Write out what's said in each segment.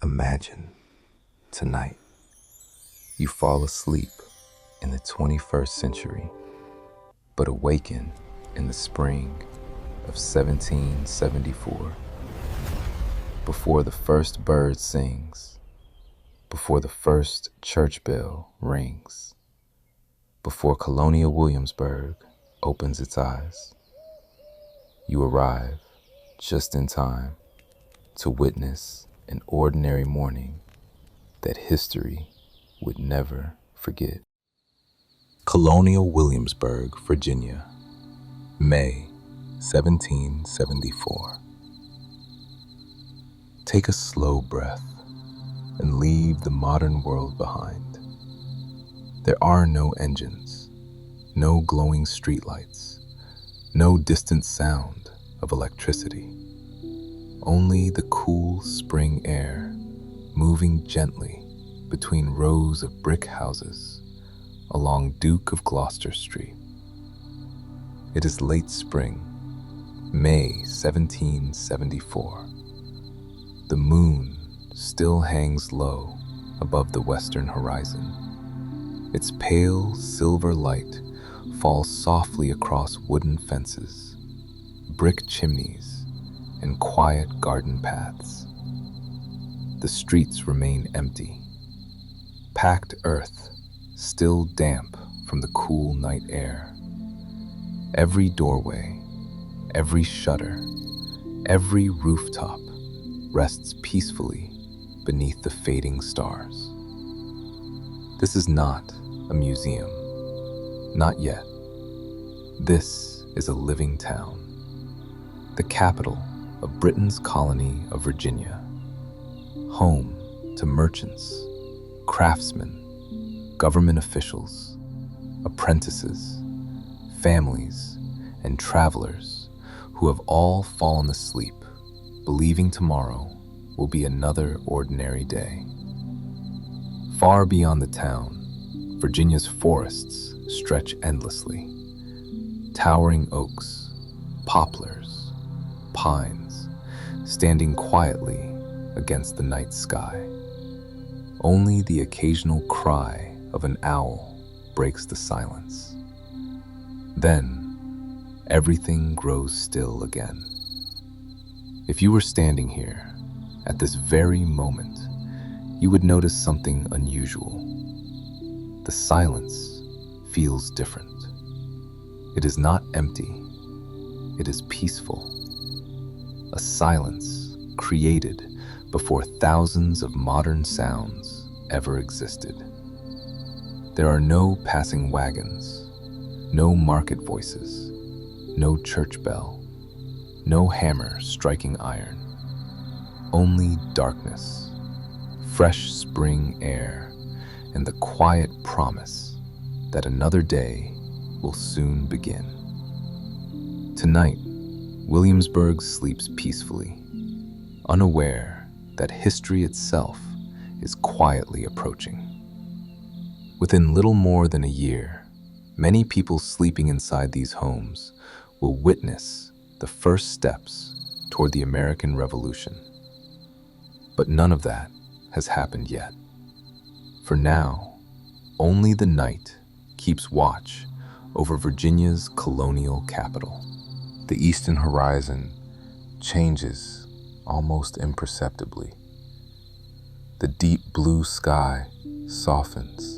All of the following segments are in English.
Imagine tonight you fall asleep in the 21st century, but awaken in the spring of 1774, before the first bird sings, before the first church bell rings, before Colonial Williamsburg opens its eyes. You arrive just in time to witness an ordinary morning that history would never forget. Colonial Williamsburg, Virginia, May 1774. Take a slow breath and leave the modern world behind. There are no engines, no glowing streetlights, no distant sound of electricity. Only the cool spring air moving gently between rows of brick houses along Duke of Gloucester Street. It is late spring, May 1774. The moon still hangs low above the western horizon. Its pale silver light falls softly across wooden fences, brick chimneys, and quiet garden paths. The streets remain empty, packed earth still damp from the cool night air. Every doorway, every shutter, every rooftop rests peacefully beneath the fading stars. This is not a museum, not yet. This is a living town, the capital of Britain's colony of Virginia, home to merchants, craftsmen, government officials, apprentices, families, and travelers who have all fallen asleep, believing tomorrow will be another ordinary day. Far beyond the town, Virginia's forests stretch endlessly. Towering oaks, poplars, pines, standing quietly against the night sky. Only the occasional cry of an owl breaks the silence. Then, everything grows still again. If you were standing here at this very moment, you would notice something unusual. The silence feels different. It is not empty. It is peaceful. A silence created before thousands of modern sounds ever existed. There are no passing wagons, no market voices, no church bell, no hammer striking iron. Only darkness, fresh spring air, and the quiet promise that another day will soon begin. Tonight, Williamsburg sleeps peacefully, unaware that history itself is quietly approaching. Within little more than a year, many people sleeping inside these homes will witness the first steps toward the American Revolution. But none of that has happened yet. For now, only the night keeps watch over Virginia's colonial capital. The eastern horizon changes almost imperceptibly. The deep blue sky softens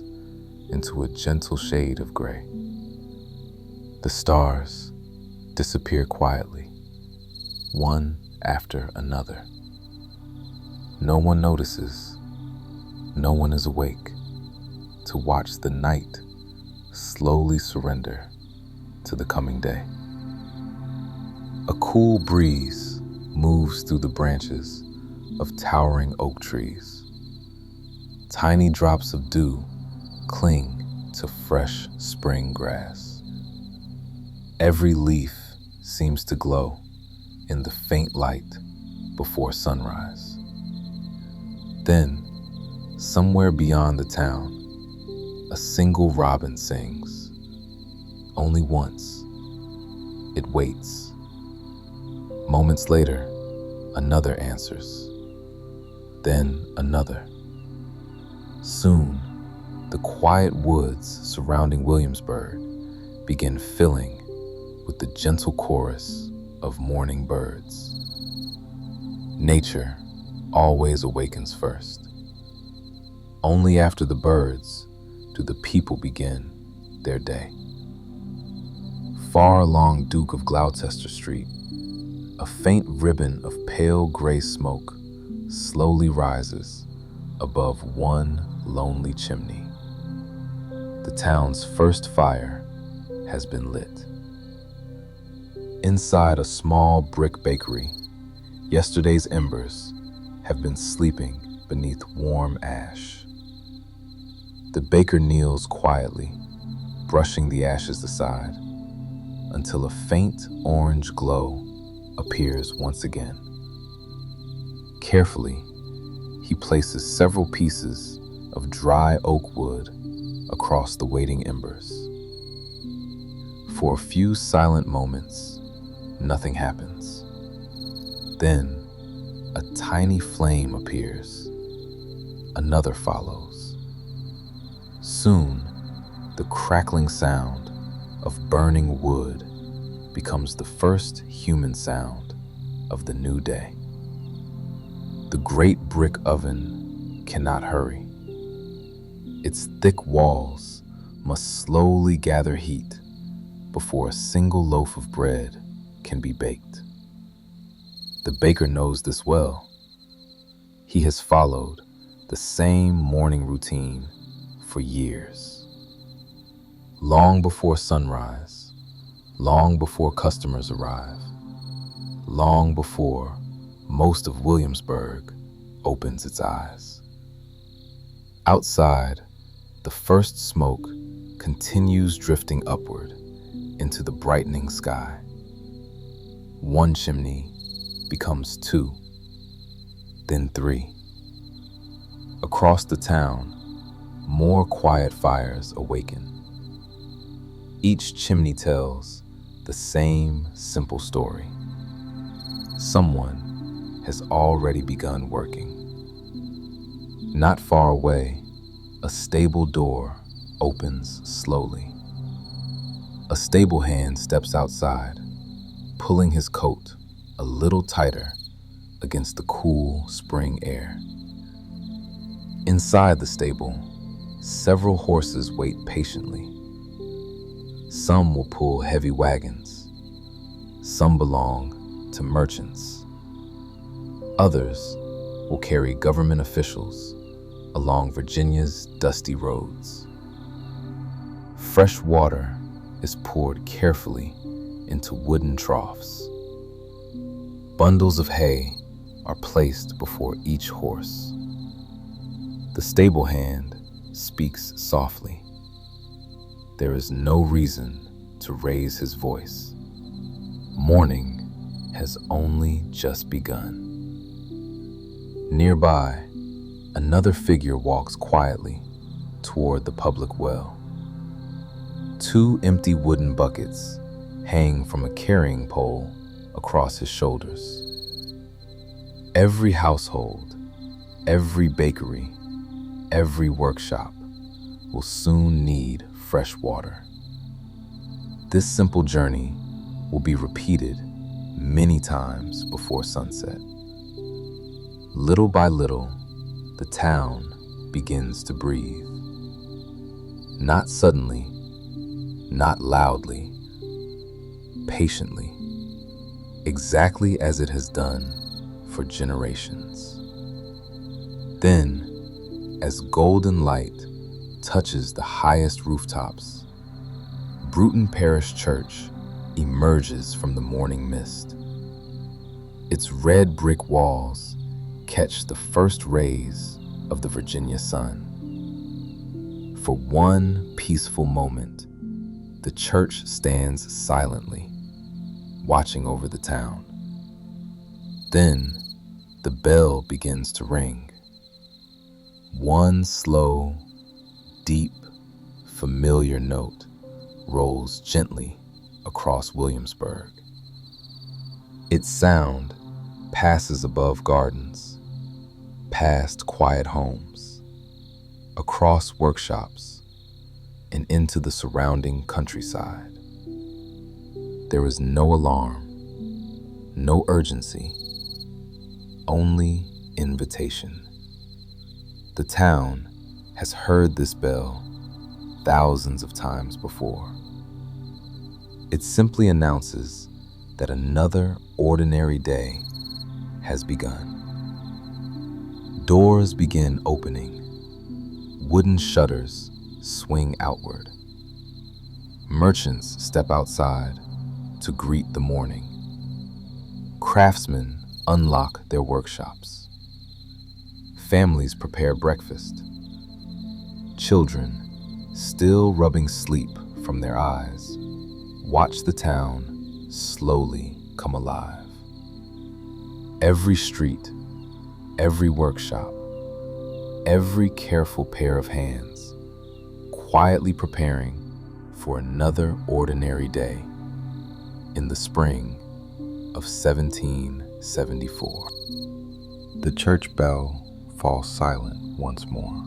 into a gentle shade of gray. The stars disappear quietly, one after another. No one notices, no one is awake to watch the night slowly surrender to the coming day. A cool breeze moves through the branches of towering oak trees. Tiny drops of dew cling to fresh spring grass. Every leaf seems to glow in the faint light before sunrise. Then, somewhere beyond the town, a single robin sings. Only once. It waits. Moments later, another answers. then another. Soon, the quiet woods surrounding Williamsburg begin filling with the gentle chorus of morning birds. Nature always awakens first. Only after the birds do the people begin their day. Far along Duke of Gloucester Street, a faint ribbon of pale gray smoke slowly rises above one lonely chimney. The town's first fire has been lit. Inside a small brick bakery, yesterday's embers have been sleeping beneath warm ash. The baker kneels quietly, brushing the ashes aside, until a faint orange glow appears once again. Carefully, he places several pieces of dry oak wood across the waiting embers. For a few silent moments, nothing happens. Then, a tiny flame appears. Another follows. Soon, the crackling sound of burning wood becomes the first human sound of the new day. The great brick oven cannot hurry. Its thick walls must slowly gather heat before a single loaf of bread can be baked. The baker knows this well. He has followed the same morning routine for years. Long before sunrise, long before customers arrive, long before most of Williamsburg opens its eyes. Outside, the first smoke continues drifting upward into the brightening sky. One chimney becomes two, then three. Across the town, more quiet fires awaken. Each chimney tells the same simple story. Someone has already begun working. Not far away, a stable door opens slowly. A stable hand steps outside, pulling his coat a little tighter against the cool spring air. Inside the stable, several horses wait patiently. Some will pull heavy wagons. Some belong to merchants. Others will carry government officials along Virginia's dusty roads. Fresh water is poured carefully into wooden troughs. Bundles of hay are placed before each horse. The stable hand speaks softly. There is no reason to raise his voice. Morning has only just begun. Nearby, another figure walks quietly toward the public well. Two empty wooden buckets hang from a carrying pole across his shoulders. Every household, every bakery, every workshop will soon need fresh water. This simple journey will be repeated many times before sunset. Little by little, the town begins to breathe. Not suddenly, not loudly, patiently, exactly as it has done for generations. Then, as golden light touches the highest rooftops, Bruton Parish Church emerges from the morning mist. Its red brick walls catch the first rays of the Virginia sun. For one peaceful moment, the church stands silently, watching over the town. Then, the bell begins to ring. One slow, deep, familiar note rolls gently across Williamsburg. Its sound passes above gardens, past quiet homes, across workshops, and into the surrounding countryside. There is no alarm, no urgency, only invitation. The town has heard this bell thousands of times before. It simply announces that another ordinary day has begun. Doors begin opening. Wooden shutters swing outward. Merchants step outside to greet the morning. Craftsmen unlock their workshops. Families prepare breakfast. Children, still rubbing sleep from their eyes, watch the town slowly come alive. Every street, every workshop, every careful pair of hands, quietly preparing for another ordinary day in the spring of 1774. The church bell falls silent once more.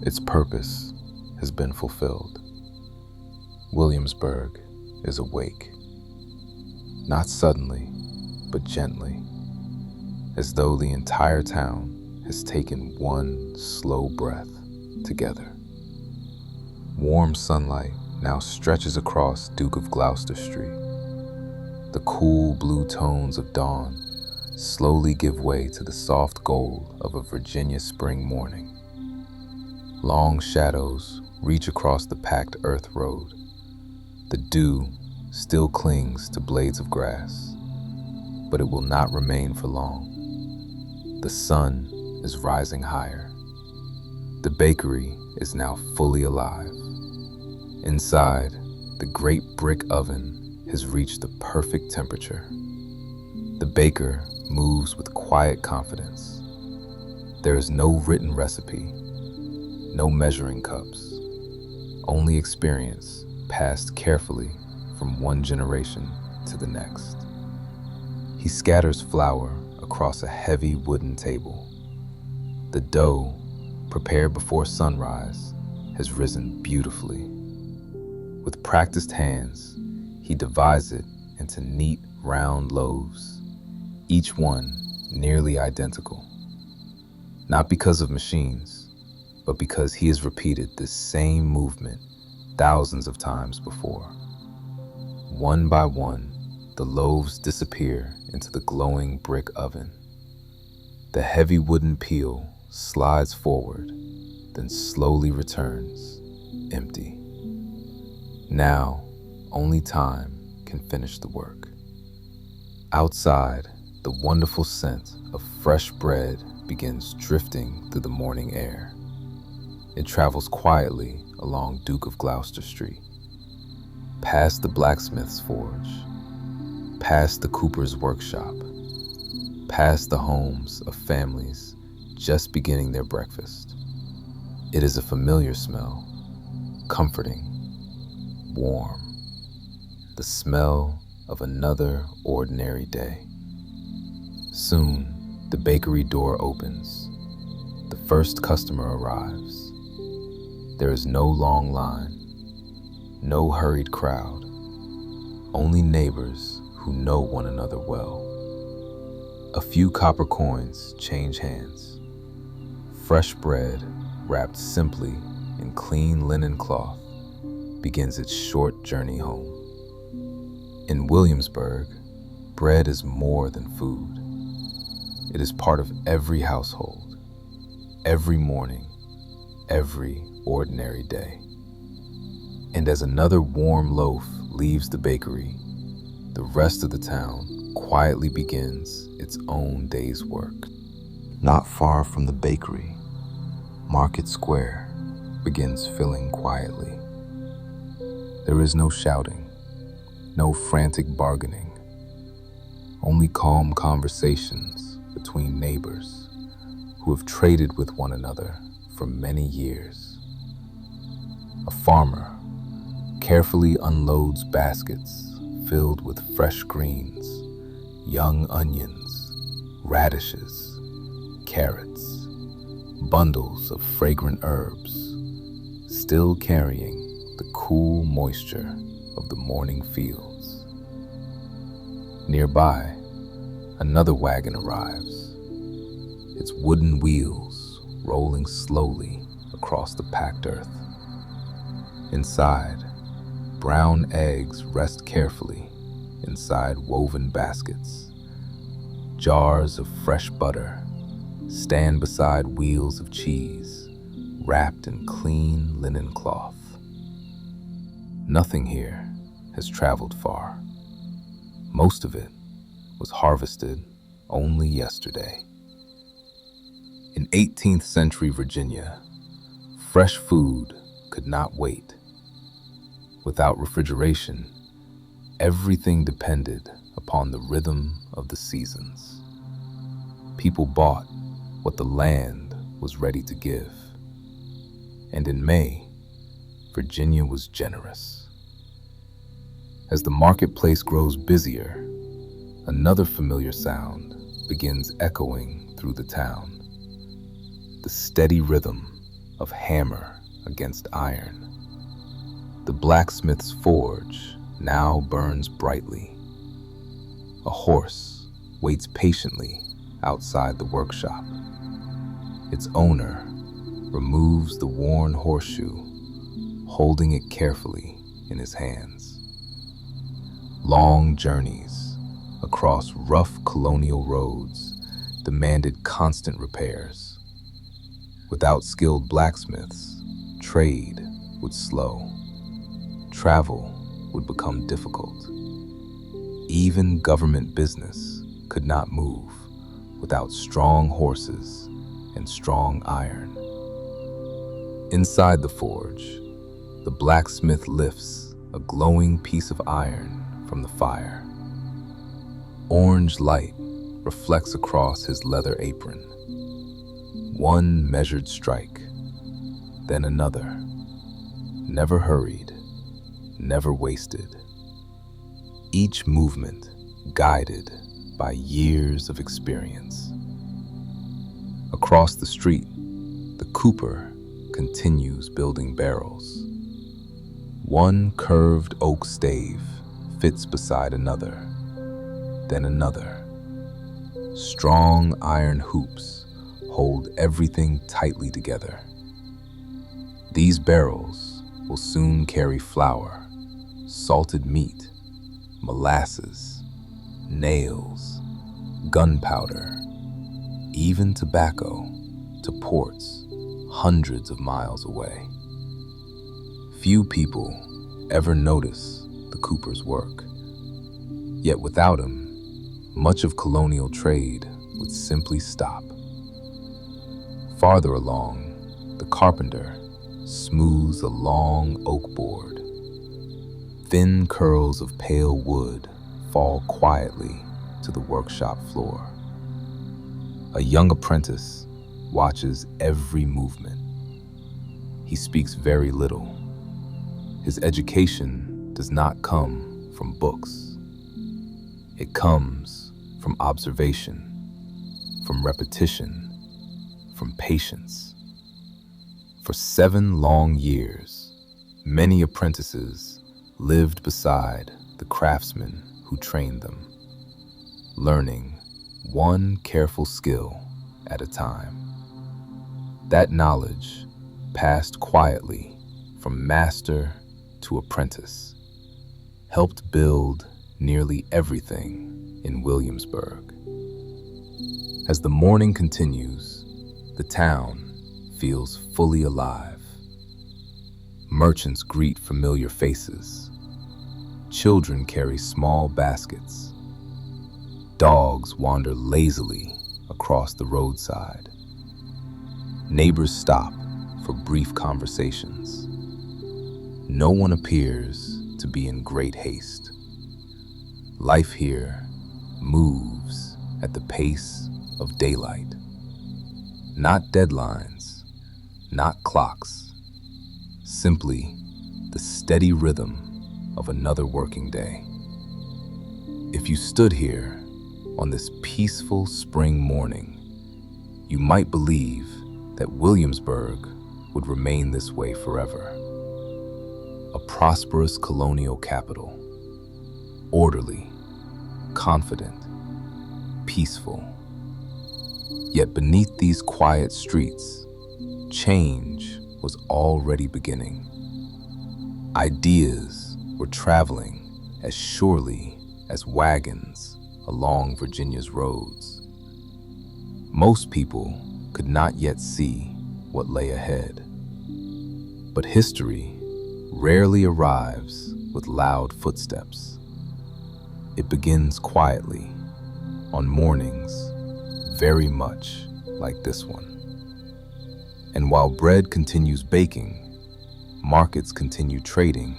Its purpose has been fulfilled. Williamsburg is awake, not suddenly, but gently, as though the entire town has taken one slow breath together. Warm sunlight now stretches across Duke of Gloucester Street. The cool blue tones of dawn slowly give way to the soft gold of a Virginia spring morning. Long shadows reach across the packed earth road. The dew still clings to blades of grass, but it will not remain for long. The sun is rising higher. The bakery is now fully alive. Inside, the great brick oven has reached the perfect temperature. The baker moves with quiet confidence. There is no written recipe, no measuring cups, only experience passed carefully from one generation to the next. He scatters flour across a heavy wooden table. The dough, prepared before sunrise, has risen beautifully. With practiced hands, he divides it into neat, round loaves, each one nearly identical. Not because of machines, but because he has repeated this same movement thousands of times before. One by one, the loaves disappear into the glowing brick oven. The heavy wooden peel slides forward, then slowly returns, empty. Now, only time can finish the work. Outside, the wonderful scent of fresh bread begins drifting through the morning air. It travels quietly along Duke of Gloucester Street, past the blacksmith's forge, past the cooper's workshop, past the homes of families just beginning their breakfast. It is a familiar smell, comforting, warm, the smell of another ordinary day. Soon, the bakery door opens. The first customer arrives. There is no long line, no hurried crowd, only neighbors who know one another well. A few copper coins change hands. Fresh bread, wrapped simply in clean linen cloth, begins its short journey home. In Williamsburg, bread is more than food. It is part of every household, every morning, every ordinary day. And as another warm loaf leaves the bakery, the rest of the town quietly begins its own day's work. Not far from the bakery, Market Square begins filling quietly. There is no shouting, no frantic bargaining, only calm conversations between neighbors who have traded with one another for many years. A farmer carefully unloads baskets filled with fresh greens, young onions, radishes, carrots. bundles of fragrant herbs, still carrying the cool moisture of the morning fields. Nearby, another wagon arrives, its wooden wheels rolling slowly across the packed earth. Inside, brown eggs rest carefully inside woven baskets. Jars of fresh butter stand beside wheels of cheese wrapped in clean linen cloth. Nothing here has traveled far. Most of it was harvested only yesterday. In 18th century Virginia, fresh food could not wait. Without refrigeration, everything depended upon the rhythm of the seasons. People bought what the land was ready to give. And in May, Virginia was generous. As the marketplace grows busier, another familiar sound begins echoing through the town. The steady rhythm of hammer against iron. The blacksmith's forge now burns brightly. A horse waits patiently outside the workshop. Its owner removes the worn horseshoe, holding it carefully in his hands. Long journeys across rough colonial roads demanded constant repairs. Without skilled blacksmiths, trade would slow. Travel would become difficult. Even government business could not move without strong horses and strong iron. Inside the forge, the blacksmith lifts a glowing piece of iron from the fire. Orange light reflects across his leather apron. One measured strike, then another, never hurried, never wasted. Each movement guided by years of experience. Across the street, the cooper continues building barrels. One curved oak stave fits beside another, then another. Strong iron hoops hold everything tightly together. These barrels will soon carry flour, salted meat, molasses, nails, gunpowder, even tobacco to ports hundreds of miles away. Few people ever notice the cooper's work. Yet without him, much of colonial trade would simply stop. Farther along, the carpenter smooths a long oak board. Thin curls of pale wood fall quietly to the workshop floor. A young apprentice watches every movement. He speaks very little. His education does not come from books. It comes from observation, from repetition, from patience. For 7 long years, many apprentices lived beside the craftsmen who trained them, learning one careful skill at a time. That knowledge passed quietly from master to apprentice, helped build nearly everything in Williamsburg. As the morning continues, the town feels fully alive. Merchants greet familiar faces. Children carry small baskets. Dogs wander lazily across the roadside. Neighbors stop for brief conversations. No one appears to be in great haste. Life here moves at the pace of daylight. Not deadlines, not clocks, simply the steady rhythm of another working day. If you stood here on this peaceful spring morning, you might believe that Williamsburg would remain this way forever. A prosperous colonial capital, orderly, confident, peaceful. Yet beneath these quiet streets, change was already beginning. Ideas were traveling as surely as wagons along Virginia's roads. Most people could not yet see what lay ahead. But history rarely arrives with loud footsteps. It begins quietly, on mornings very much like this one. And while bread continues baking, markets continue trading,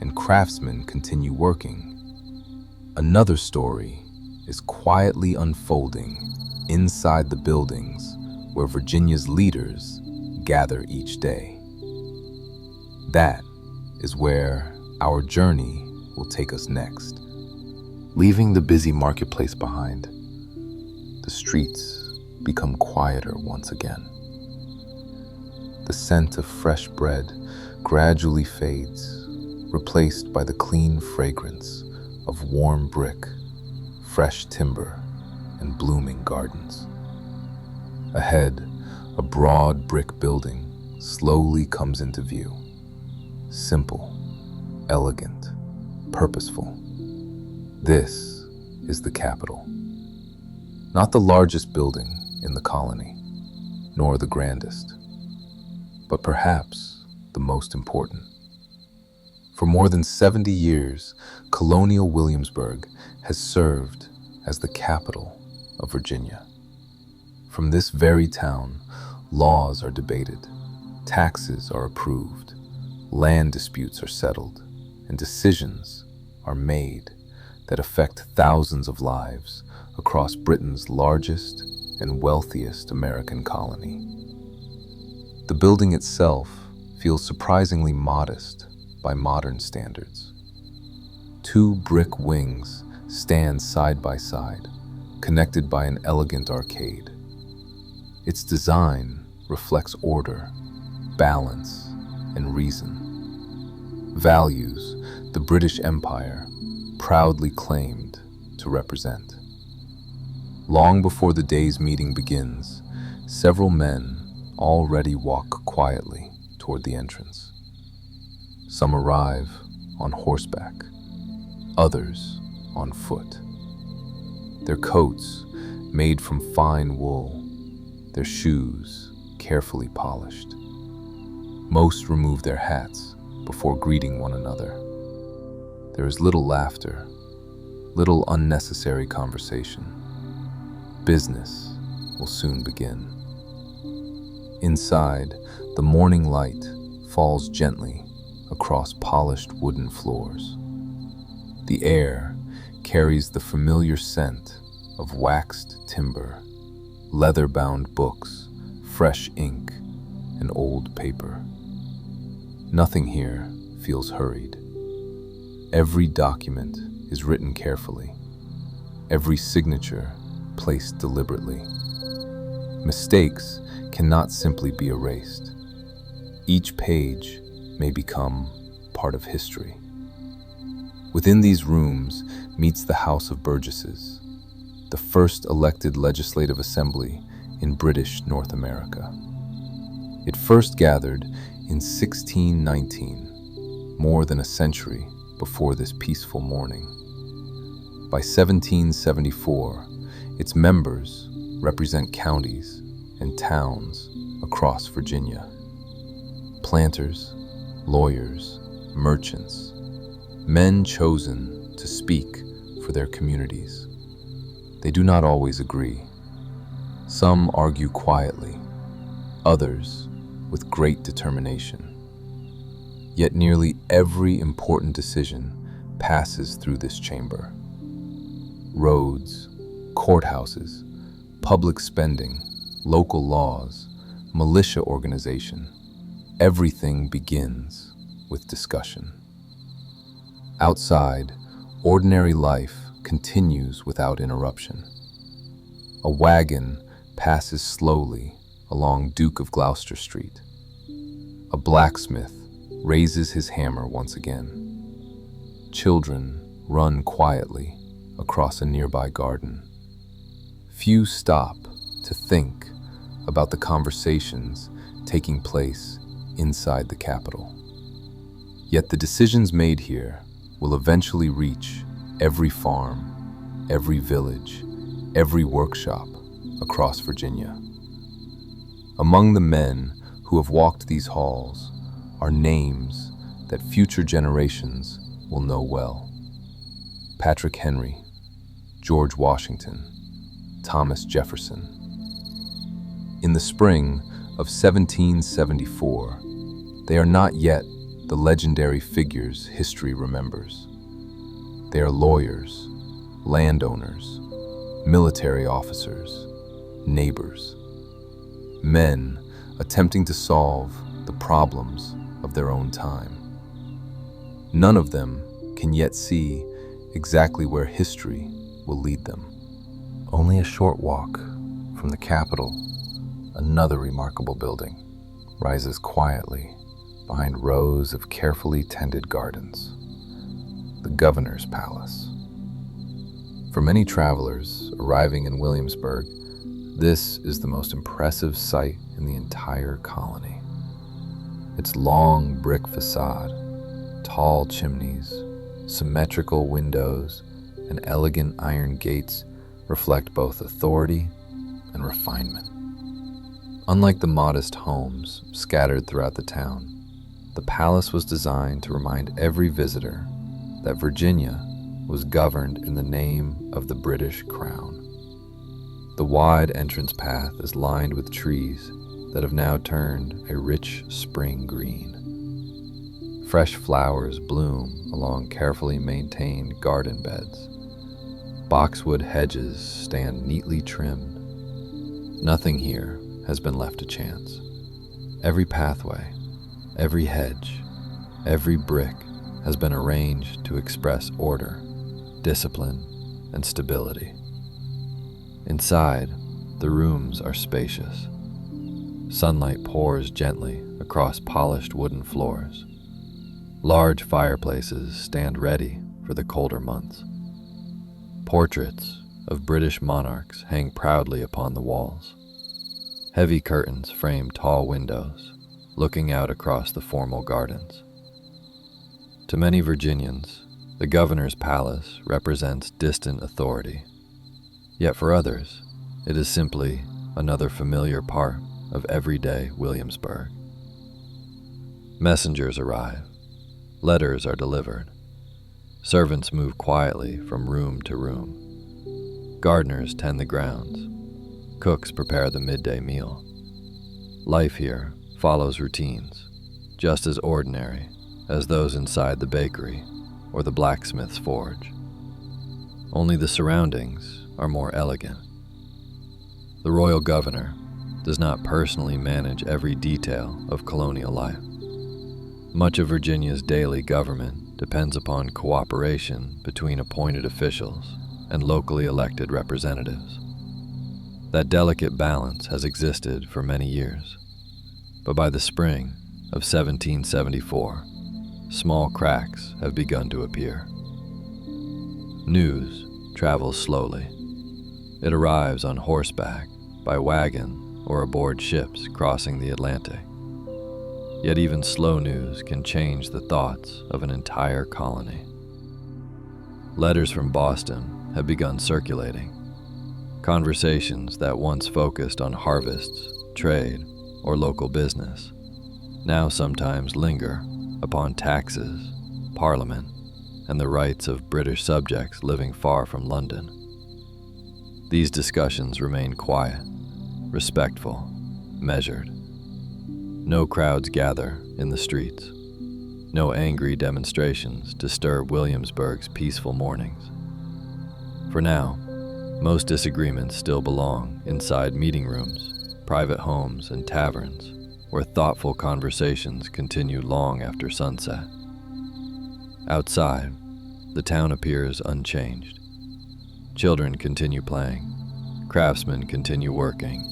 and craftsmen continue working, another story is quietly unfolding inside the buildings where Virginia's leaders gather each day. That is where our journey will take us next. Leaving the busy marketplace behind, the streets become quieter once again. The scent of fresh bread gradually fades, replaced by the clean fragrance of warm brick, fresh timber, and blooming gardens. Ahead, a broad brick building slowly comes into view. Simple, elegant, purposeful. This is the Capitol. Not the largest building in the colony, nor the grandest, but perhaps the most important. For more than 70 years, Colonial Williamsburg has served as the capital of Virginia. From this very town, laws are debated, taxes are approved, land disputes are settled, and decisions are made that affect thousands of lives across Britain's largest and wealthiest American colony. The building itself feels surprisingly modest by modern standards. 2 brick wings stand side by side, connected by an elegant arcade. Its design reflects order, balance, and reason. Values the British Empire proudly claimed to represent. Long before the day's meeting begins, several men already walk quietly toward the entrance. Some arrive on horseback, others on foot. Their coats made from fine wool, their shoes carefully polished. Most remove their hats before greeting one another. There is little laughter, little unnecessary conversation. Business will soon begin. Inside, the morning light falls gently across polished wooden floors. The air carries the familiar scent of waxed timber, leather-bound books, fresh ink, and old paper. Nothing here feels hurried. Every document is written carefully, every signature placed deliberately. Mistakes cannot simply be erased. Each page may become part of history. Within these rooms meets the House of Burgesses, the first elected legislative assembly in British North America. It first gathered in 1619, more than a century before this peaceful morning. By 1774, its members represent counties and towns across Virginia. Planters, lawyers, merchants, men chosen to speak for their communities. They do not always agree. Some argue quietly, others with great determination. Yet nearly every important decision passes through this chamber. Roads, courthouses, public spending, local laws, militia organization, everything begins with discussion. Outside, ordinary life continues without interruption. A wagon passes slowly along Duke of Gloucester Street. A blacksmith raises his hammer once again. Children run quietly across a nearby garden. Few stop to think about the conversations taking place inside the capital. Yet the decisions made here will eventually reach every farm, every village, every workshop across Virginia. Among the men who have walked these halls are names that future generations will know well. Patrick Henry, George Washington, Thomas Jefferson. In the spring of 1774, they are not yet the legendary figures history remembers. They are lawyers, landowners, military officers, neighbors, men attempting to solve the problems of their own time. None of them can yet see exactly where history will lead them. Only a short walk from the Capitol, another remarkable building rises quietly behind rows of carefully tended gardens, the Governor's Palace. For many travelers arriving in Williamsburg, this is the most impressive sight in the entire colony. Its long brick facade, tall chimneys, symmetrical windows, and elegant iron gates reflect both authority and refinement. Unlike the modest homes scattered throughout the town, the palace was designed to remind every visitor that Virginia was governed in the name of the British Crown. The wide entrance path is lined with trees that have now turned a rich spring green. Fresh flowers bloom along carefully maintained garden beds. Boxwood hedges stand neatly trimmed. Nothing here has been left to chance. Every pathway, every hedge, every brick has been arranged to express order, discipline, and stability. Inside, the rooms are spacious. Sunlight pours gently across polished wooden floors. Large fireplaces stand ready for the colder months. Portraits of British monarchs hang proudly upon the walls. Heavy curtains frame tall windows, looking out across the formal gardens. To many Virginians, the Governor's Palace represents distant authority. Yet for others, it is simply another familiar part of everyday Williamsburg. Messengers arrive. Letters are delivered. Servants move quietly from room to room. Gardeners tend the grounds. Cooks prepare the midday meal. Life here follows routines, just as ordinary as those inside the bakery or the blacksmith's forge. Only the surroundings are more elegant. The royal governor does not personally manage every detail of colonial life. Much of Virginia's daily government depends upon cooperation between appointed officials and locally elected representatives. That delicate balance has existed for many years, but by the spring of 1774, small cracks have begun to appear. News travels slowly. It arrives on horseback, by wagon, or aboard ships crossing the Atlantic. Yet even slow news can change the thoughts of an entire colony. Letters from Boston have begun circulating. Conversations that once focused on harvests, trade, or local business now sometimes linger upon taxes, Parliament, and the rights of British subjects living far from London. These discussions remain quiet, respectful, measured. No crowds gather in the streets. No angry demonstrations disturb Williamsburg's peaceful mornings. For now, most disagreements still belong inside meeting rooms, private homes, and taverns, where thoughtful conversations continue long after sunset. Outside, the town appears unchanged. Children continue playing, craftsmen continue working,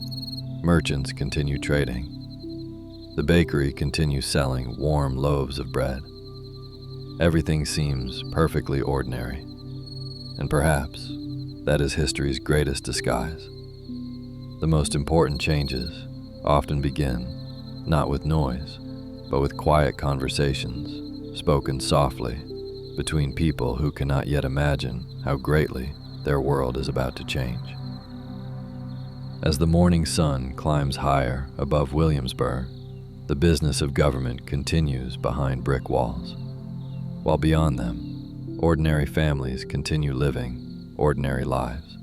Merchants continue trading. The bakery continues selling warm loaves of bread. Everything seems perfectly ordinary, and perhaps that is history's greatest disguise. The most important changes often begin not with noise, but with quiet conversations spoken softly between people who cannot yet imagine how greatly their world is about to change. As the morning sun climbs higher above Williamsburg, the business of government continues behind brick walls, while beyond them, ordinary families continue living ordinary lives.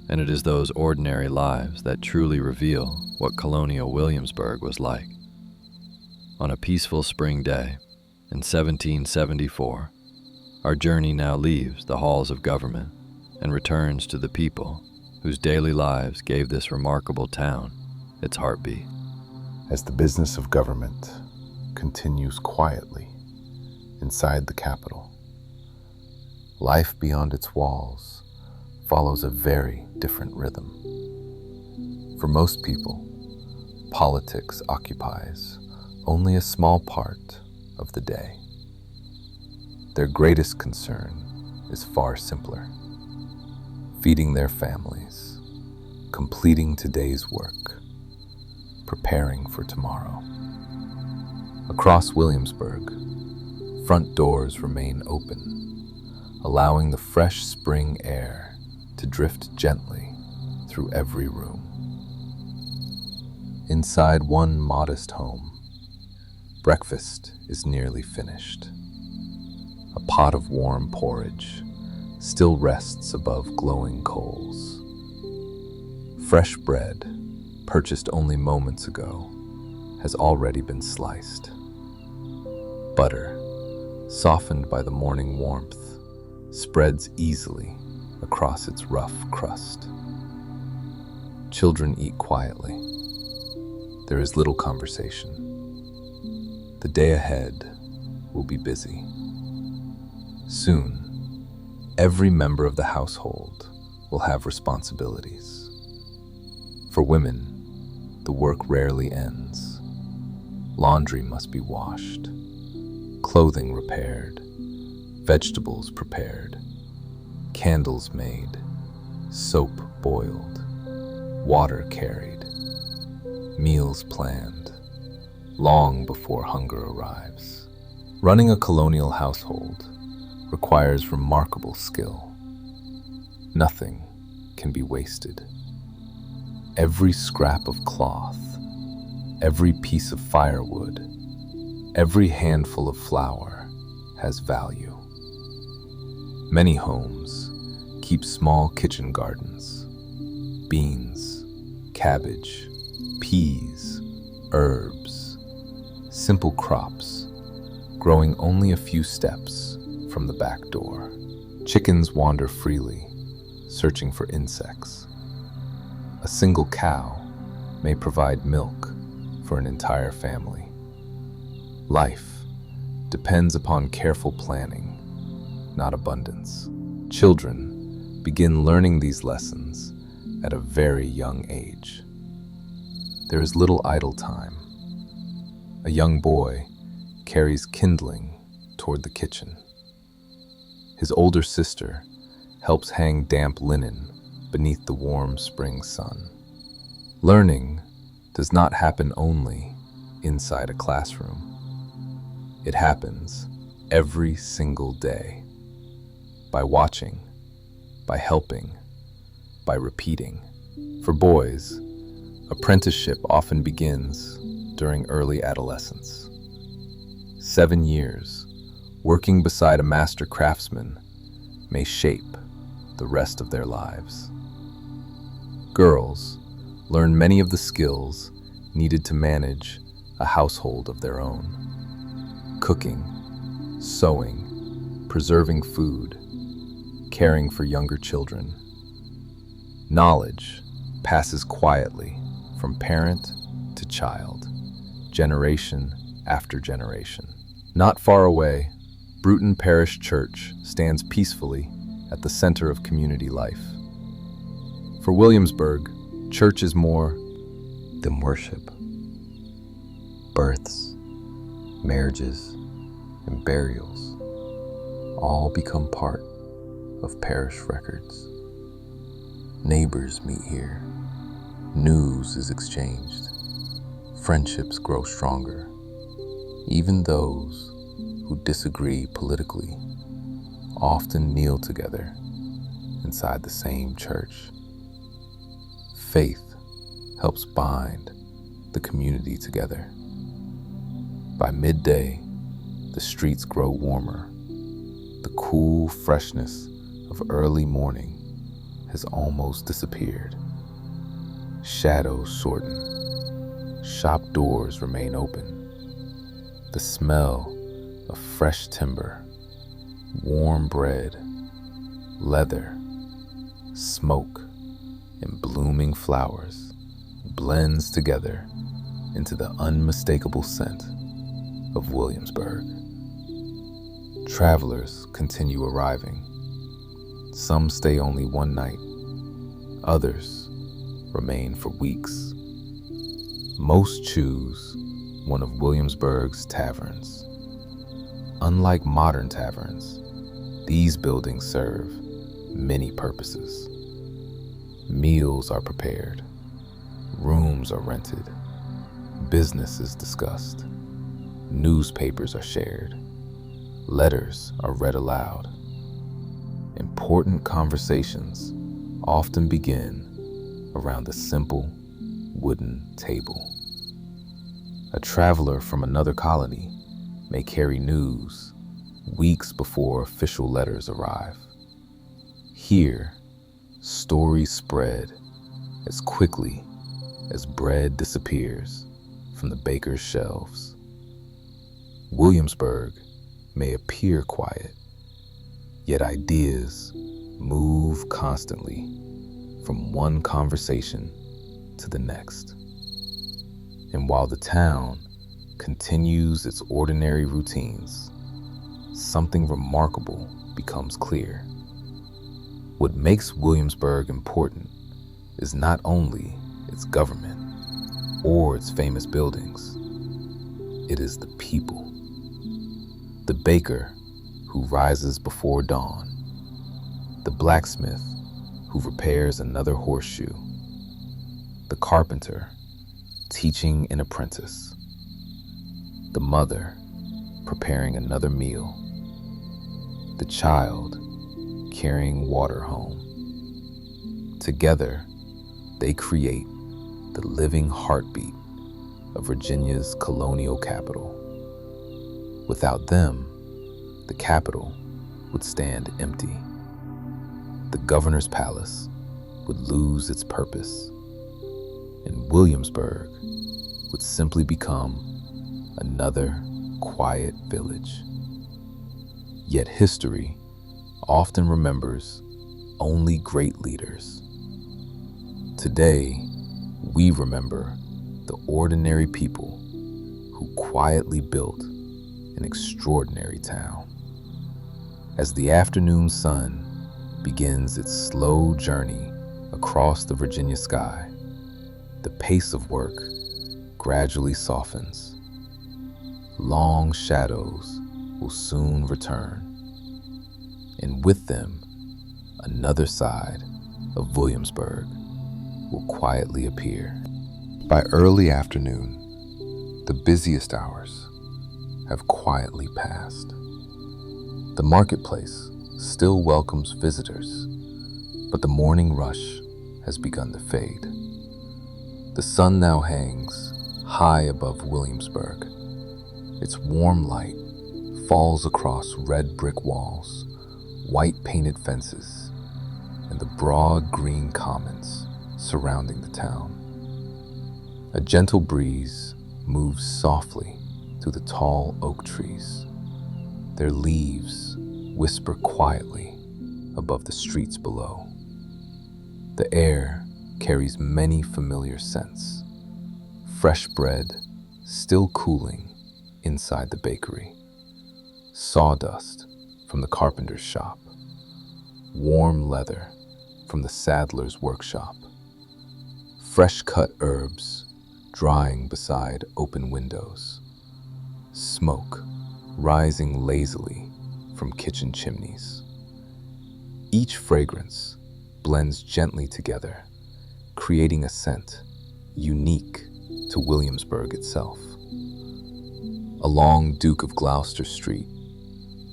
And it is those ordinary lives that truly reveal what Colonial Williamsburg was like. On a peaceful spring day in 1774, our journey now leaves the halls of government and returns to the people whose daily lives gave this remarkable town its heartbeat. As the business of government continues quietly inside the capital, life beyond its walls follows a very different rhythm. For most people, politics occupies only a small part of the day. Their greatest concern is far simpler: feeding their families, completing today's work, preparing for tomorrow. Across Williamsburg, front doors remain open, allowing the fresh spring air to drift gently through every room. Inside one modest home, breakfast is nearly finished. A pot of warm porridge still rests above glowing coals. Fresh bread, purchased only moments ago, has already been sliced. Butter, softened by the morning warmth, spreads easily across its rough crust. Children eat quietly. There is little conversation. The day ahead will be busy. Soon, every member of the household will have responsibilities. For women, the work rarely ends. Laundry must be washed, clothing repaired, vegetables prepared, candles made, soap boiled, water carried, meals planned, long before hunger arrives. Running a colonial household requires remarkable skill. Nothing can be wasted. Every scrap of cloth, every piece of firewood, every handful of flour has value. Many homes keep small kitchen gardens: beans, cabbage, peas, herbs, simple crops growing only a few steps from the back door. Chickens wander freely, searching for insects. A single cow may provide milk for an entire family. Life depends upon careful planning, not abundance. Children begin learning these lessons at a very young age. There is little idle time. A young boy carries kindling toward the kitchen. His older sister helps hang damp linen beneath the warm spring sun. Learning does not happen only inside a classroom. It happens every single day, by watching, by helping, by repeating. For boys, apprenticeship often begins during early adolescence. 7 years working beside a master craftsman may shape the rest of their lives. Girls learn many of the skills needed to manage a household of their own. Cooking, sewing, preserving food, caring for younger children. Knowledge passes quietly from parent to child, generation after generation. Not far away, Bruton Parish Church stands peacefully at the center of community life. For Williamsburg, church is more them worship. Births, marriages, and burials all become part of parish records. Neighbors meet here, news is exchanged, friendships grow stronger. Even those who disagree politically often kneel together inside the same church. Faith helps bind the community together. By midday, the streets grow warmer. The cool freshness of early morning has almost disappeared. Shadows shorten. Shop doors remain open. The smell of fresh timber, warm bread, leather, smoke, and blooming flowers blends together into the unmistakable scent of Williamsburg. Travelers continue arriving. Some stay only one night. Others remain for weeks. Most choose one of Williamsburg's taverns. Unlike modern taverns, these buildings serve many purposes. Meals are prepared, rooms are rented, business is discussed, newspapers are shared, letters are read aloud. Important conversations often begin around a simple wooden table. A traveler from another colony may carry news weeks before official letters arrive. Here, stories spread as quickly as bread disappears from the baker's shelves. Williamsburg may appear quiet, yet ideas move constantly from one conversation to the next. And while the town continues its ordinary routines, something remarkable becomes clear. What makes Williamsburg important is not only its government or its famous buildings, it is the people. The baker who rises before dawn, the blacksmith who repairs another horseshoe, the carpenter teaching an apprentice, the mother preparing another meal, the child carrying water home. Together, they create the living heartbeat of Virginia's colonial capital. Without them, the capital would stand empty. The governor's palace would lose its purpose, and Williamsburg would simply become another quiet village. Yet history often remembers only great leaders. Today, we remember the ordinary people who quietly built an extraordinary town. As the afternoon sun begins its slow journey across the Virginia sky, the pace of work gradually softens. Long shadows will soon return, and with them, another side of Williamsburg will quietly appear. By early afternoon, the busiest hours have quietly passed. The marketplace still welcomes visitors, but the morning rush has begun to fade. The sun now hangs high above Williamsburg. Its warm light falls across red brick walls, white painted fences, and the broad green commons surrounding the town. A gentle breeze moves softly through the tall oak trees. Their leaves whisper quietly above the streets below. The air carries many familiar scents. Fresh bread still cooling inside the bakery. Sawdust from the carpenter's shop. Warm leather from the saddler's workshop. Fresh cut herbs drying beside open windows, smoke rising lazily from kitchen chimneys. Each fragrance blends gently together, creating a scent unique to Williamsburg itself. Along Duke of Gloucester Street,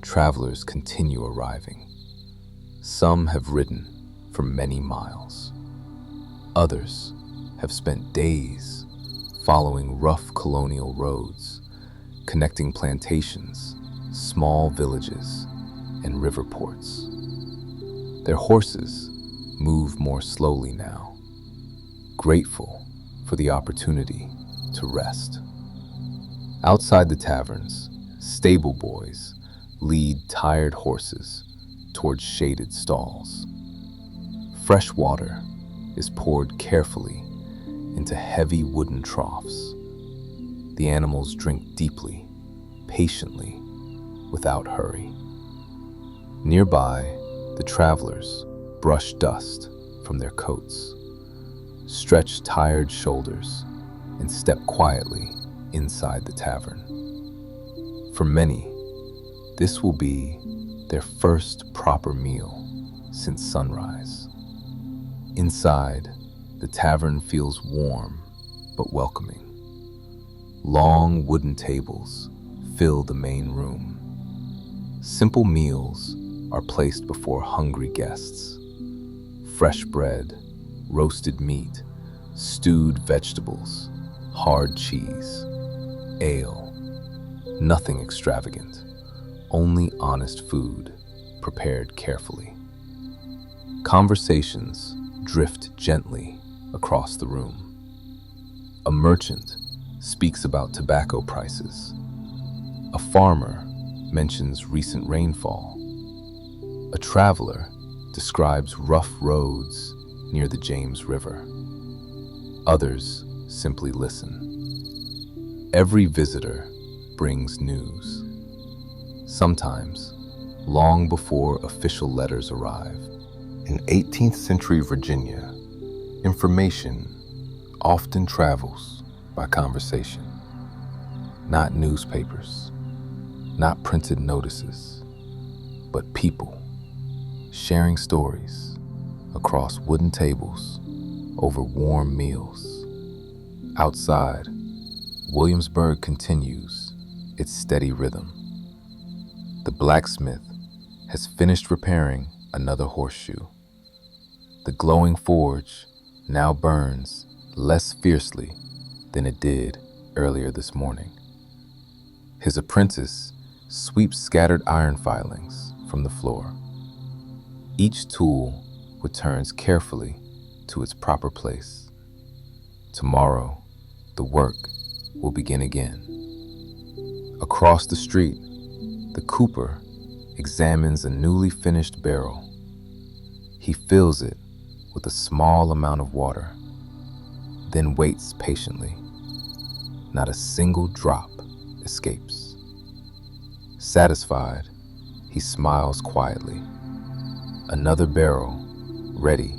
travelers continue arriving. Some have ridden for many miles. Others have spent days following rough colonial roads, connecting plantations, small villages, and river ports. Their horses move more slowly now, grateful for the opportunity to rest. Outside the taverns, stable boys lead tired horses towards shaded stalls. Fresh water is poured carefully into heavy wooden troughs. The animals drink deeply, patiently, without hurry. Nearby, the travelers brush dust from their coats, stretch tired shoulders, and step quietly inside the tavern. For many, this will be their first proper meal since sunrise. Inside, the tavern feels warm but welcoming. Long wooden tables fill the main room. Simple meals are placed before hungry guests. Fresh bread, roasted meat, stewed vegetables, hard cheese, ale. Nothing extravagant, only honest food prepared carefully. Conversations drift gently across the room. A merchant speaks about tobacco prices. A farmer mentions recent rainfall. A traveler describes rough roads near the James River. Others simply listen. Every visitor brings news. Sometimes, long before official letters arrive. In 18th century Virginia, information often travels by conversation. Not newspapers, not printed notices, but people sharing stories across wooden tables over warm meals. Outside, Williamsburg continues its steady rhythm. The blacksmith has finished repairing another horseshoe. The glowing forge now burns less fiercely than it did earlier this morning. His apprentice sweeps scattered iron filings from the floor. Each tool returns carefully to its proper place. Tomorrow, the work will begin again. Across the street, the cooper examines a newly finished barrel. He fills it with a small amount of water, then waits patiently. Not a single drop escapes. Satisfied, he smiles quietly. Another barrel ready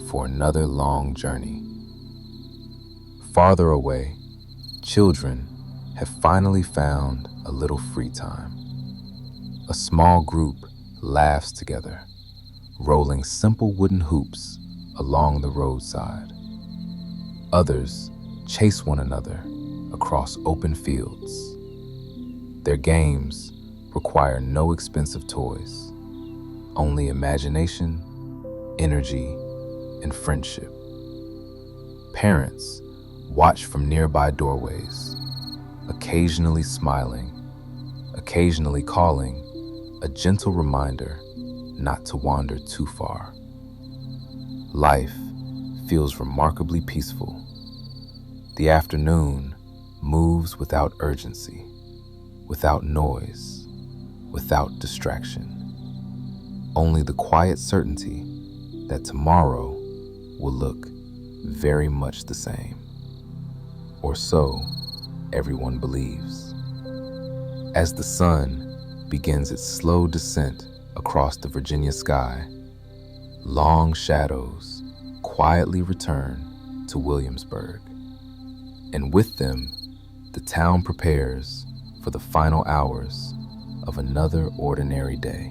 for another long journey. Farther away, children have finally found a little free time. A small group laughs together, rolling simple wooden hoops along the roadside. Others chase one another across open fields. Their games require no expensive toys, only imagination, energy, and friendship. Parents watch from nearby doorways, occasionally smiling, occasionally calling, a gentle reminder not to wander too far. Life feels remarkably peaceful. The afternoon moves without urgency, without noise, without distraction. Only the quiet certainty that tomorrow will look very much the same. Or so everyone believes. As the sun begins its slow descent across the Virginia sky, long shadows quietly return to Williamsburg. And with them, the town prepares for the final hours of another ordinary day,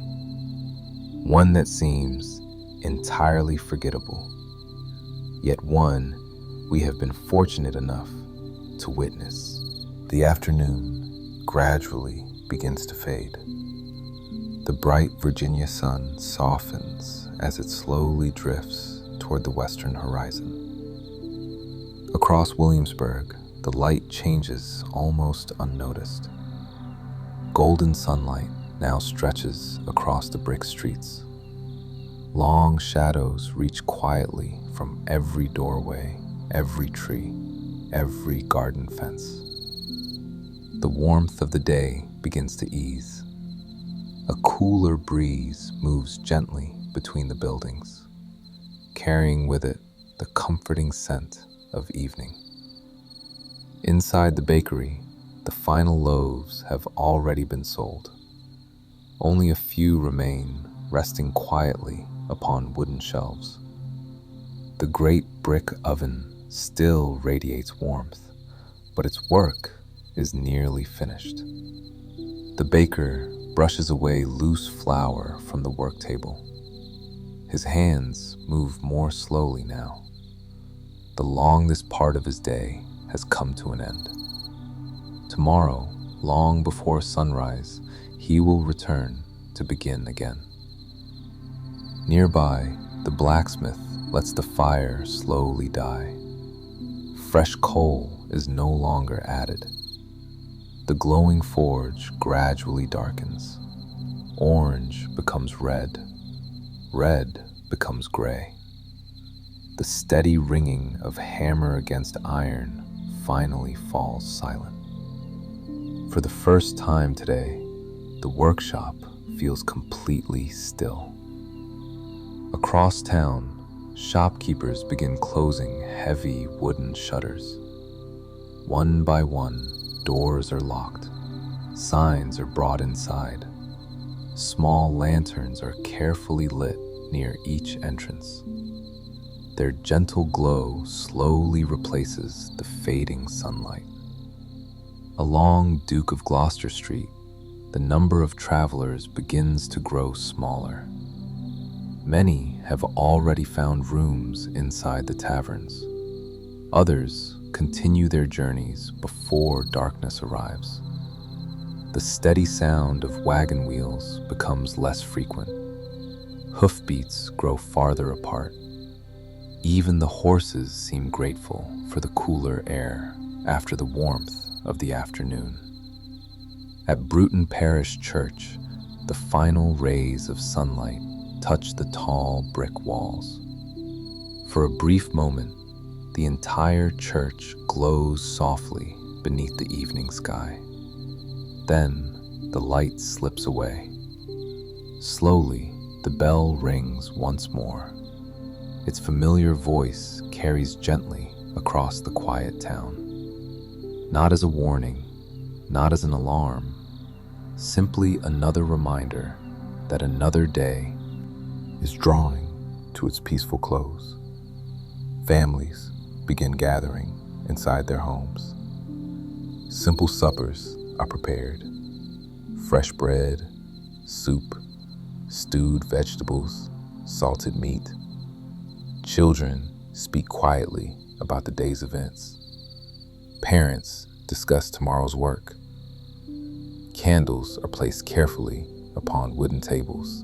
one that seems entirely forgettable, yet one we have been fortunate enough to witness. The afternoon gradually begins to fade. The bright Virginia sun softens as it slowly drifts toward the western horizon. Across Williamsburg, the light changes almost unnoticed. Golden sunlight now stretches across the brick streets. Long shadows reach quietly from every doorway, every tree, every garden fence. The warmth of the day begins to ease. A cooler breeze moves gently between the buildings, carrying with it the comforting scent of evening. Inside the bakery, the final loaves have already been sold. Only a few remain, resting quietly upon wooden shelves. The great brick oven still radiates warmth, but its work is nearly finished. The baker brushes away loose flour from the work table. His hands move more slowly now. The longest part of his day has come to an end. Tomorrow, long before sunrise, he will return to begin again. Nearby, the blacksmith lets the fire slowly die. Fresh coal is no longer added. The glowing forge gradually darkens. Orange becomes red. Red becomes gray. The steady ringing of hammer against iron finally falls silent. For the first time today, the workshop feels completely still. Across town, shopkeepers begin closing heavy wooden shutters. One by one, doors are locked. Signs are brought inside. Small lanterns are carefully lit near each entrance. Their gentle glow slowly replaces the fading sunlight. Along Duke of Gloucester Street, the number of travelers begins to grow smaller. Many have already found rooms inside the taverns. Others continue their journeys before darkness arrives. The steady sound of wagon wheels becomes less frequent. Hoofbeats grow farther apart. Even the horses seem grateful for the cooler air after the warmth of the afternoon. At Bruton Parish Church, the final rays of sunlight touch the tall brick walls. For a brief moment, the entire church glows softly beneath the evening sky. Then, the light slips away. Slowly, the bell rings once more. Its familiar voice carries gently across the quiet town. Not as a warning, not as an alarm, simply another reminder that another day is drawing to its peaceful close. Families begin gathering inside their homes. Simple suppers are prepared. Fresh bread, soup, stewed vegetables, salted meat. Children speak quietly about the day's events. Parents discuss tomorrow's work. Candles are placed carefully upon wooden tables.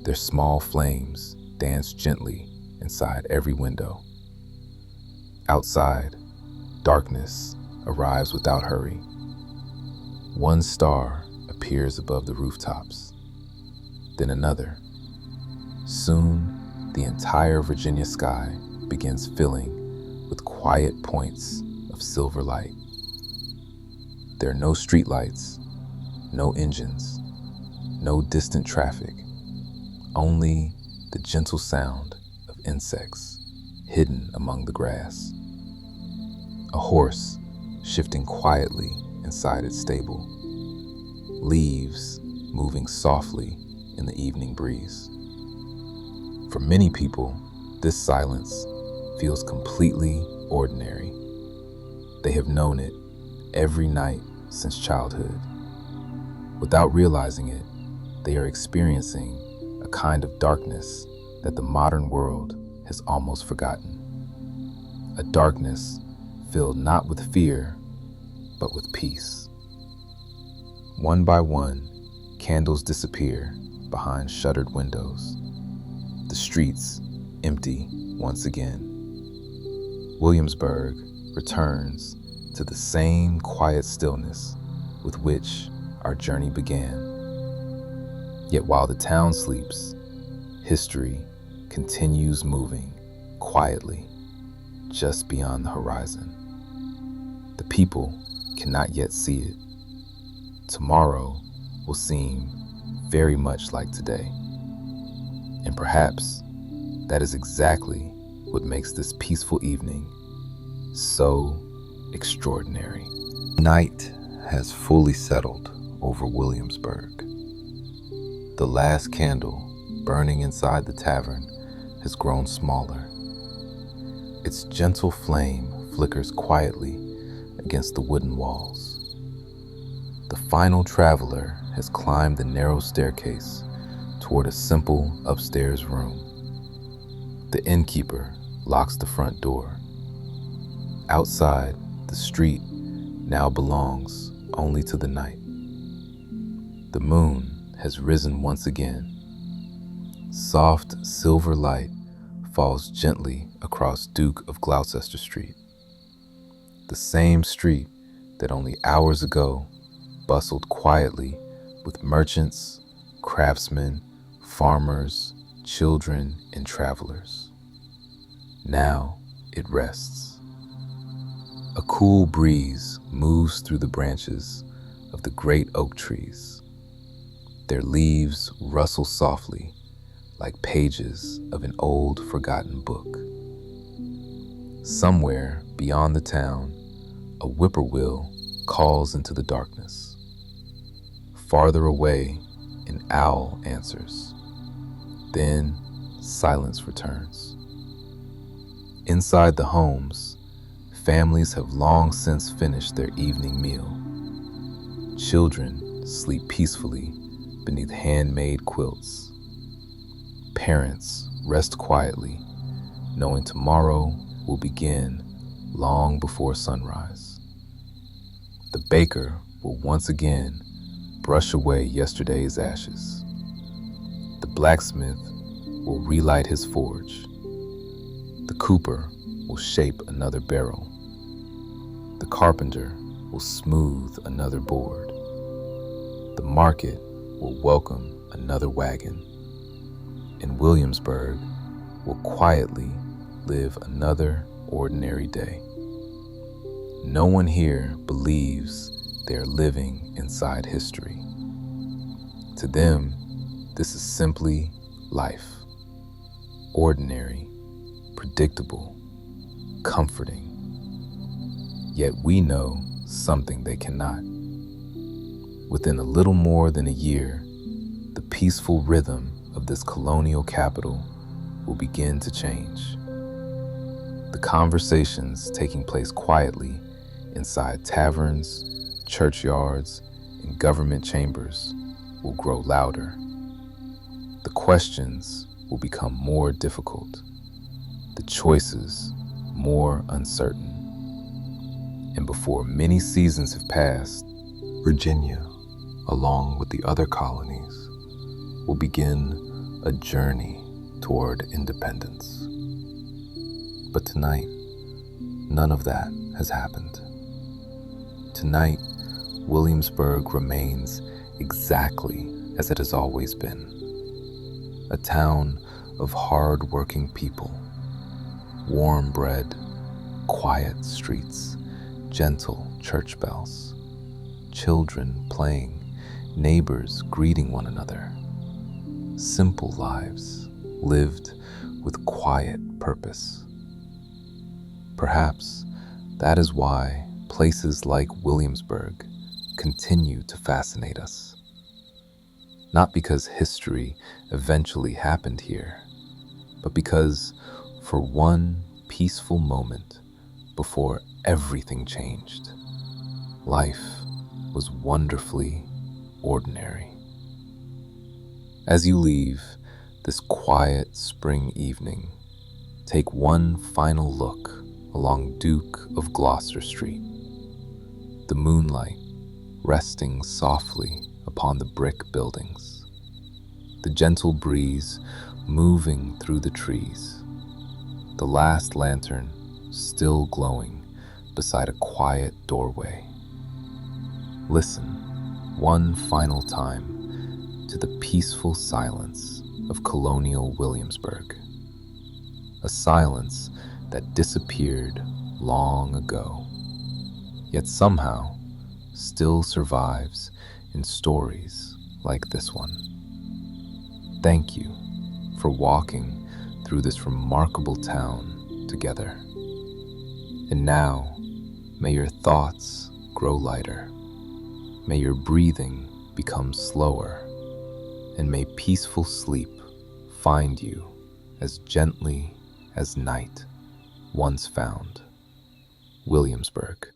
Their small flames dance gently inside every window. Outside, darkness arrives without hurry. One star appears above the rooftops, then another. Soon, the entire Virginia sky begins filling with quiet points of silver light. There are no streetlights, no engines, no distant traffic, only the gentle sound of insects hidden among the grass. A horse shifting quietly inside its stable, leaves moving softly in the evening breeze. For many people, this silence feels completely ordinary. They have known it every night since childhood. Without realizing it, they are experiencing a kind of darkness that the modern world has almost forgotten. A darkness filled not with fear, but with peace. One by one, candles disappear behind shuttered windows. The streets empty once again. Williamsburg returns to the same quiet stillness with which our journey began. Yet while the town sleeps, history continues moving quietly just beyond the horizon. The people cannot yet see it. Tomorrow will seem very much like today. And perhaps that is exactly what makes this peaceful evening so extraordinary. Night has fully settled over Williamsburg. The last candle burning inside the tavern has grown smaller. Its gentle flame flickers quietly against the wooden walls. The final traveler has climbed the narrow staircase toward a simple upstairs room. The innkeeper locks the front door. Outside, the street now belongs only to the night. The moon has risen once again. Soft silver light falls gently across Duke of Gloucester Street. The same street that only hours ago bustled quietly with merchants, craftsmen, farmers, children, and travelers. Now it rests. A cool breeze moves through the branches of the great oak trees. Their leaves rustle softly like pages of an old forgotten book. Somewhere beyond the town, a whippoorwill calls into the darkness. Farther away, an owl answers. Then silence returns. Inside the homes, families have long since finished their evening meal. Children sleep peacefully beneath handmade quilts. Parents rest quietly, knowing tomorrow will begin long before sunrise. The baker will once again brush away yesterday's ashes. The blacksmith will relight his forge. The cooper will shape another barrel. The carpenter will smooth another board. The market will welcome another wagon. And Williamsburg will quietly live another ordinary day. No one here believes they are living inside history. To them, this is simply life. Ordinary, predictable, comforting. Yet we know something they cannot. Within a little more than a year, the peaceful rhythm of this colonial capital will begin to change. The conversations taking place quietly inside taverns, churchyards, and government chambers will grow louder. The questions will become more difficult, the choices more uncertain. And before many seasons have passed, Virginia, along with the other colonies, will begin a journey toward independence. But tonight, none of that has happened. Tonight, Williamsburg remains exactly as it has always been. A town of hard-working people, warm bread, quiet streets, gentle church bells, children playing, neighbors greeting one another. Simple lives lived with quiet purpose. Perhaps that is why places like Williamsburg continue to fascinate us. Not because history eventually happened here, but because for one peaceful moment before everything changed. Life was wonderfully ordinary. As you leave this quiet spring evening, take one final look along Duke of Gloucester Street. The moonlight resting softly upon the brick buildings, the gentle breeze moving through the trees, the last lantern still glowing beside a quiet doorway. Listen one final time to the peaceful silence of Colonial Williamsburg, a silence that disappeared long ago, yet somehow still survives in stories like this one. Thank you for walking through this remarkable town together. And now, may your thoughts grow lighter, may your breathing become slower, and may peaceful sleep find you as gently as night once found. Williamsburg.